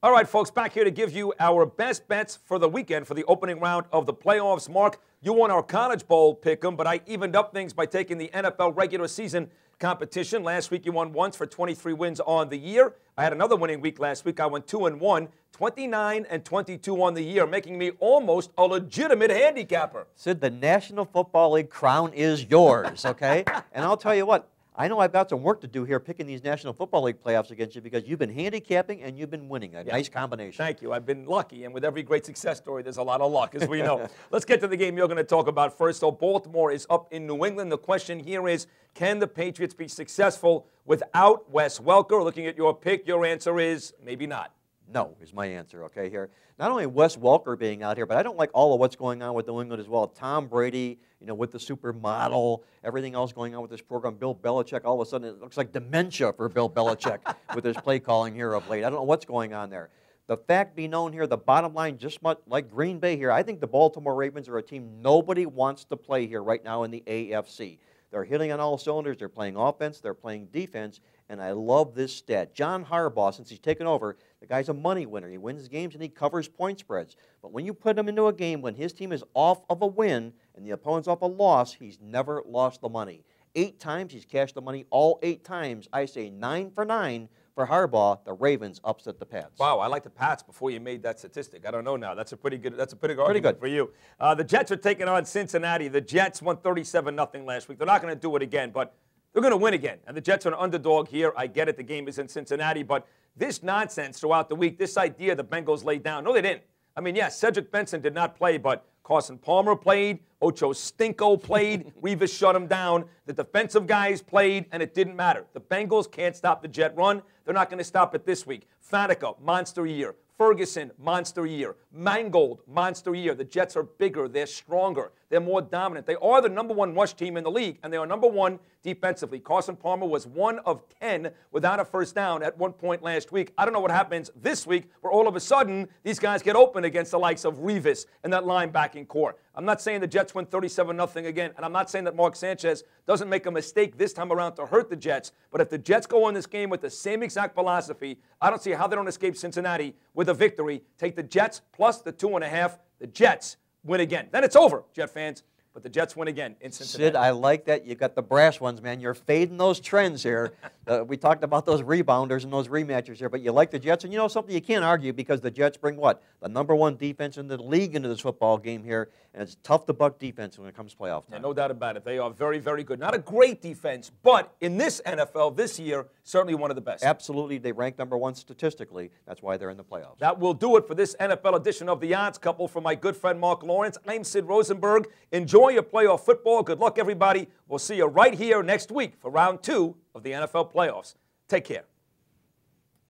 All right, folks, back here to give you our best bets for the weekend for the opening round of the playoffs. Mark, you won our College Bowl pick'em, but I evened up things by taking the NFL regular season competition. Last week you won once for 23 wins on the year. I had another winning week last week. I went 2-1, 29-22 on the year, making me almost a legitimate handicapper. Sid, the National Football League crown is yours, okay? And I'll tell you what, I know I've got some work to do here picking these National Football League playoffs against you because you've been handicapping and you've been winning. A nice combination. Thank you. I've been lucky, and with every great success story, there's a lot of luck, as we know. Let's get to the game you're going to talk about first. So Baltimore is up in New England. The question here is, can the Patriots be successful without Wes Welker? Looking at your pick, your answer is maybe not. No, is my answer, okay, here. Not only Wes Welker being out here, but I don't like all of what's going on with New England as well. Tom Brady, you know, with the supermodel, everything else going on with this program. Bill Belichick, all of a sudden it looks like dementia for Bill Belichick with his play calling here of late. I don't know what's going on there. The fact be known here, the bottom line, just much like Green Bay here, I think the Baltimore Ravens are a team nobody wants to play here right now in the AFC. They're hitting on all cylinders. They're playing offense. They're playing defense. And I love this stat. John Harbaugh, since he's taken over, the guy's a money winner. He wins games and he covers point spreads. But when you put him into a game when his team is off of a win and the opponent's off a loss, he's never lost the money. 8 times he's cashed the money, all 8 times. I say 9 for 9 for Harbaugh. The Ravens upset the Pats. Wow, I like the Pats before you made that statistic. I don't know now. That's a pretty good argument for you. The Jets are taking on Cincinnati. The Jets won 37-0 last week. They're not going to do it again, but they're going to win again. And the Jets are an underdog here. I get it. The game is in Cincinnati. But this nonsense throughout the week, this idea the Bengals laid down. No, they didn't. I mean, yes, Cedric Benson did not play, but Carson Palmer played. Ocho Stinko played. Revis shut him down. The defensive guys played, and it didn't matter. The Bengals can't stop the jet run. They're not going to stop it this week. Faneca, monster year. Ferguson, monster year. Mangold, monster year. The Jets are bigger. They're stronger. They're more dominant. They are the #1 rush team in the league, and they are #1 defensively. Carson Palmer was 1 of 10 without a first down at one point last week. I don't know what happens this week where all of a sudden these guys get open against the likes of Revis and that linebacking core. I'm not saying the Jets win 37-0 again, and I'm not saying that Mark Sanchez doesn't make a mistake this time around to hurt the Jets, but if the Jets go in this game with the same exact philosophy, I don't see how they don't escape Cincinnati with a victory. Take the Jets plus the 2.5. The Jets win again. Then it's over, Jet fans. But the Jets win again in Cincinnati. Sid, I like that. You got the brash ones, man. You're fading those trends here. We talked about those rebounders and those rematchers here, but you like the Jets. And you know something? You can't argue because the Jets bring what? The #1 defense in the league into this football game here, and it's tough to buck defense when it comes playoff time. Yeah, no doubt about it. They are very, very good. Not a great defense, but in this NFL this year, certainly one of the best. Absolutely. They rank #1 statistically. That's why they're in the playoffs. That will do it for this NFL edition of The Odds Couple. For my good friend Mark Lawrence, I'm Sid Rosenberg. Enjoy your playoff football. Good luck, everybody. We'll see you right here next week for round 2 of the NFL playoffs. Take care.